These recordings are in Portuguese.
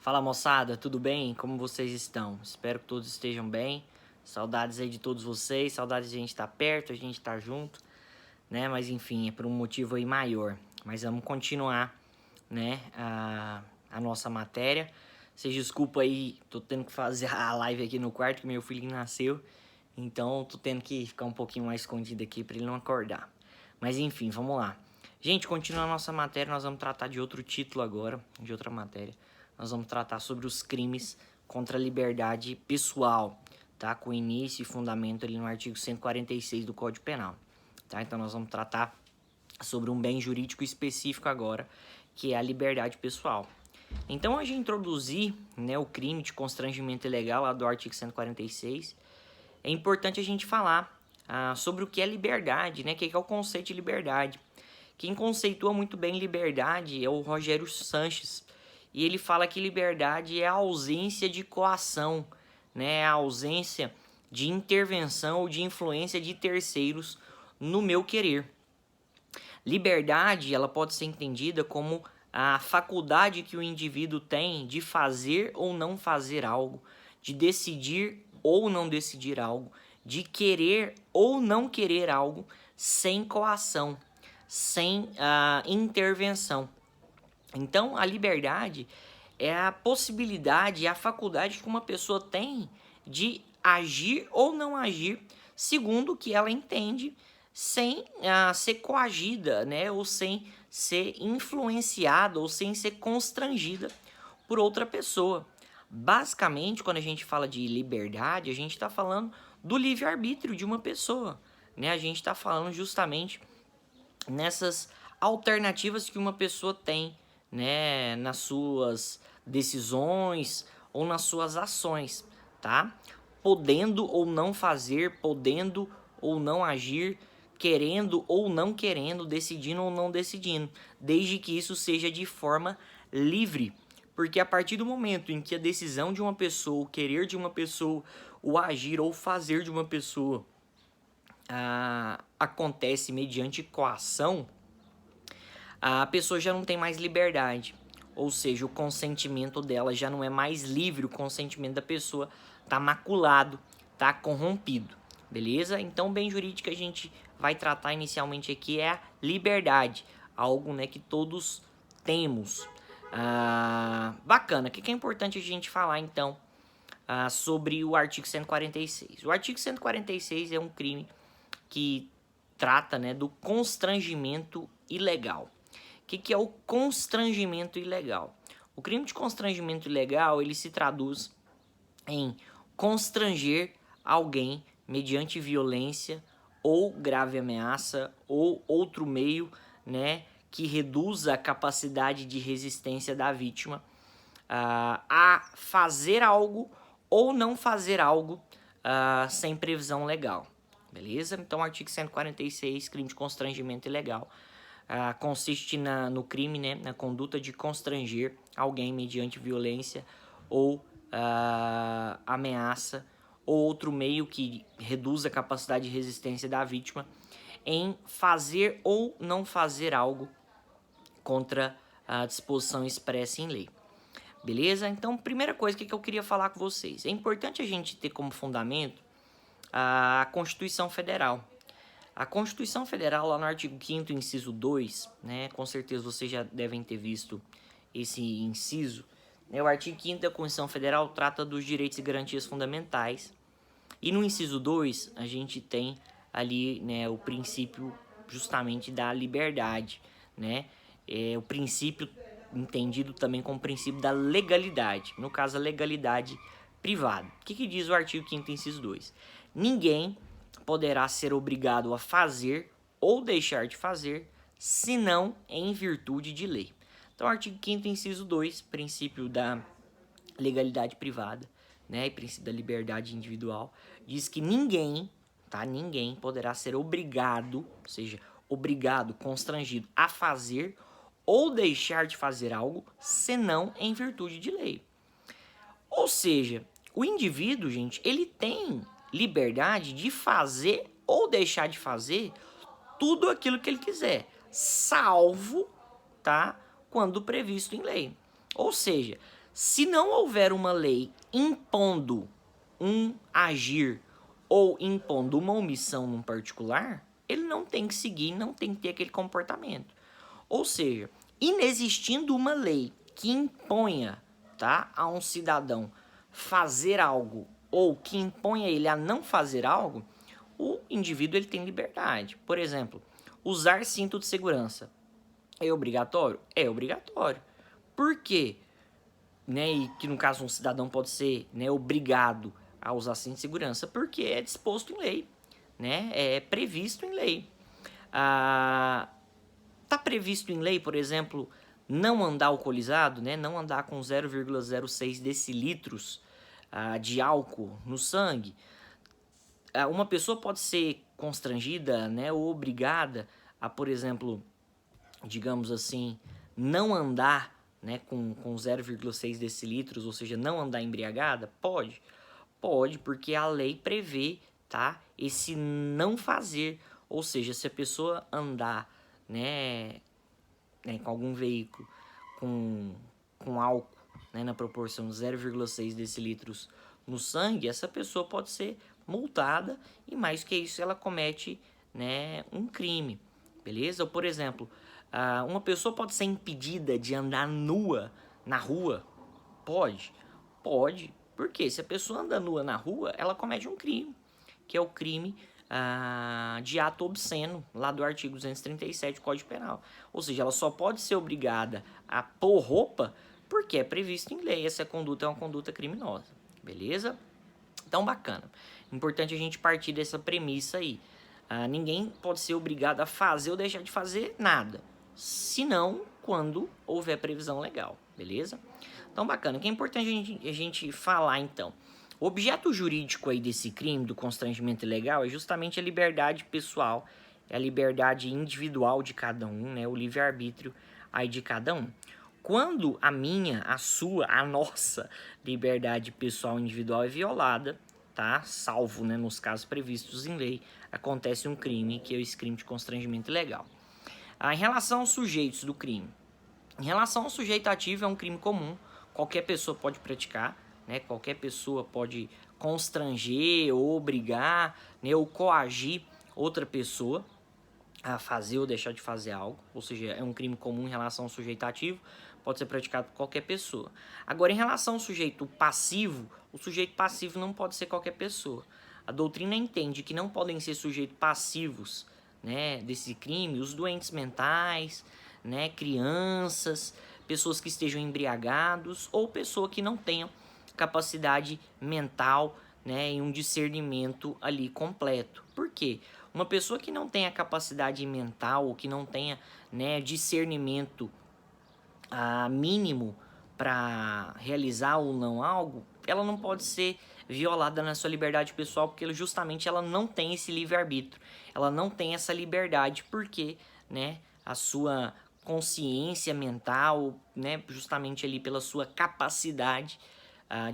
Fala moçada, tudo bem? Como vocês estão? Espero que todos estejam bem. Saudades aí de todos vocês, saudades de a gente estar perto, a gente estar junto, né? Mas enfim, é por um motivo aí maior. Mas vamos continuar, né, a nossa matéria. Vocês desculpa aí, tô tendo que fazer a live aqui no quarto que meu filhinho nasceu. Então tô tendo que ficar um pouquinho mais escondido aqui para ele não acordar. Mas enfim, vamos lá. Gente, continuando a nossa matéria, nós vamos tratar de outro título agora, de outra matéria. Nós vamos tratar sobre os crimes contra a liberdade pessoal, tá? Com início e fundamento ali no artigo 146 do Código Penal, tá? Então nós vamos tratar sobre um bem jurídico específico agora, que é a liberdade pessoal. Então, a gente introduzir, né, o crime de constrangimento ilegal lá do artigo 146, é importante a gente falar sobre o que é liberdade, né? O que é o conceito de liberdade. Quem conceitua muito bem liberdade é o Rogério Sanches. E ele fala que liberdade é a ausência de coação, né? A ausência de intervenção ou de influência de terceiros no meu querer. Liberdade, ela pode ser entendida como a faculdade que o indivíduo tem de fazer ou não fazer algo, de decidir ou não decidir algo, de querer ou não querer algo sem coação, sem intervenção. Então, a liberdade é a possibilidade, a faculdade que uma pessoa tem de agir ou não agir segundo o que ela entende, sem ser coagida, né? Ou sem ser influenciada, ou sem ser constrangida por outra pessoa. Basicamente, quando a gente fala de liberdade, a gente está falando do livre-arbítrio de uma pessoa, né? A gente está falando justamente nessas alternativas que uma pessoa tem, né, nas suas decisões ou nas suas ações, tá? Podendo ou não fazer, podendo ou não agir, querendo ou não querendo, decidindo ou não decidindo, desde que isso seja de forma livre. Porque a partir do momento em que a decisão de uma pessoa, o querer de uma pessoa, o agir ou fazer de uma pessoa acontece mediante coação, a pessoa já não tem mais liberdade. Ou seja, o consentimento dela já não é mais livre, o consentimento da pessoa está maculado, está corrompido. Beleza? Então, o bem jurídico que a gente vai tratar inicialmente aqui é a liberdade, algo, né, que todos temos. Bacana, o que é importante a gente falar então sobre o artigo 146? O artigo 146 é um crime que trata, né, do constrangimento ilegal. O que é o constrangimento ilegal? O crime de constrangimento ilegal, ele se traduz em constranger alguém mediante violência ou grave ameaça ou outro meio, né, que reduza a capacidade de resistência da vítima a fazer algo ou não fazer algo sem previsão legal. Beleza? Então, artigo 146, crime de constrangimento ilegal, consiste no crime, né, na conduta de constranger alguém mediante violência ou ameaça ou outro meio que reduza a capacidade de resistência da vítima em fazer ou não fazer algo contra a disposição expressa em lei. Beleza? Então, primeira coisa que eu queria falar com vocês. É importante a gente ter como fundamento a Constituição Federal. A Constituição Federal, lá no artigo 5º, inciso 2, né, com certeza vocês já devem ter visto esse inciso, né, o artigo 5º da Constituição Federal trata dos direitos e garantias fundamentais. E no inciso 2, a gente tem ali, né, o princípio justamente da liberdade, né? O princípio entendido também como princípio da legalidade, no caso a legalidade privada. O que diz o artigo 5º, inciso 2? Ninguém poderá ser obrigado a fazer ou deixar de fazer, senão em virtude de lei. Então, artigo 5º, inciso 2, princípio da legalidade privada, né, e princípio da liberdade individual, diz que ninguém poderá ser obrigado, ou seja, obrigado, constrangido a fazer ou deixar de fazer algo, senão em virtude de lei. Ou seja, o indivíduo, gente, ele tem liberdade de fazer ou deixar de fazer tudo aquilo que ele quiser, salvo, tá, quando previsto em lei. Ou seja, Se não houver uma lei impondo um agir ou impondo uma omissão num particular, ele não tem que seguir, não tem que ter aquele comportamento. Ou seja, inexistindo uma lei que imponha, tá, a um cidadão fazer algo ou que imponha ele a não fazer algo, o indivíduo ele tem liberdade. Por exemplo, usar cinto de segurança é obrigatório? É obrigatório. Por quê? Né, e que no caso um cidadão pode ser, né, obrigado a usar cinto de segurança? Porque é disposto em lei, né, é previsto em lei. Tá previsto em lei, por exemplo, não andar alcoolizado, né, não andar com 0,06 decilitros de álcool no sangue. Uma pessoa pode ser constrangida, né, ou obrigada a, por exemplo, digamos assim, não andar, né, com 0,6 decilitros, ou seja, não andar embriagada? Pode. Pode, porque a lei prevê, tá, esse não fazer. Ou seja, se a pessoa andar, né, com algum veículo com álcool, né, na proporção de 0,6 decilitros no sangue, essa pessoa pode ser multada e mais que isso ela comete, né, um crime, beleza? Ou por exemplo, uma pessoa pode ser impedida de andar nua na rua? Pode, pode. Porque se a pessoa anda nua na rua, ela comete um crime, que é o crime de ato obsceno, lá do artigo 237 do Código Penal. Ou seja, ela só pode ser obrigada a pôr roupa porque é previsto em lei. Essa conduta é uma conduta criminosa, beleza? Então, bacana. Importante a gente partir dessa premissa aí. Ninguém pode ser obrigado a fazer ou deixar de fazer nada, senão quando houver previsão legal, beleza? Então, bacana. O que é importante a gente falar, então? O objeto jurídico aí desse crime, do constrangimento ilegal, é justamente a liberdade pessoal, é a liberdade individual de cada um, né? O livre-arbítrio aí de cada um. Quando a minha, a sua, a nossa liberdade pessoal individual é violada, tá? Salvo, né, nos casos previstos em lei, acontece um crime, que é esse crime de constrangimento ilegal. Em relação aos sujeitos do crime, em relação ao sujeito ativo, é um crime comum, qualquer pessoa pode praticar, né? Qualquer pessoa pode constranger, ou obrigar, né, ou coagir outra pessoa a fazer ou deixar de fazer algo, ou seja, é um crime comum em relação ao sujeito ativo, pode ser praticado por qualquer pessoa. Agora, em relação ao sujeito passivo, o sujeito passivo não pode ser qualquer pessoa. A doutrina entende que não podem ser sujeitos passivos, né, desse crime os doentes mentais, né, crianças, pessoas que estejam embriagados ou pessoa que não tenham capacidade mental, né, e um discernimento ali completo. Por quê? Uma pessoa que não tenha capacidade mental ou que não tenha, né, discernimento mínimo para realizar ou não algo, ela não pode ser violada na sua liberdade pessoal, porque justamente ela não tem esse livre-arbítrio, ela não tem essa liberdade, porque, né, a sua consciência mental, né, justamente ali pela sua capacidade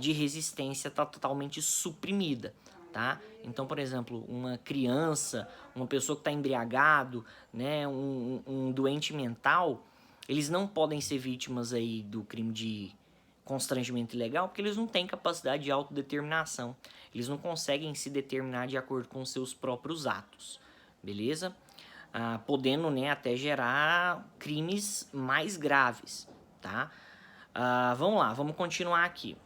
de resistência está totalmente suprimida, tá? Então, por exemplo, uma criança, uma pessoa que está embriagado, né, um doente mental, eles não podem ser vítimas aí do crime de constrangimento ilegal porque eles não têm capacidade de autodeterminação. Eles não conseguem se determinar de acordo com seus próprios atos, beleza? Podendo, né, até gerar crimes mais graves, tá? Vamos lá, vamos continuar aqui.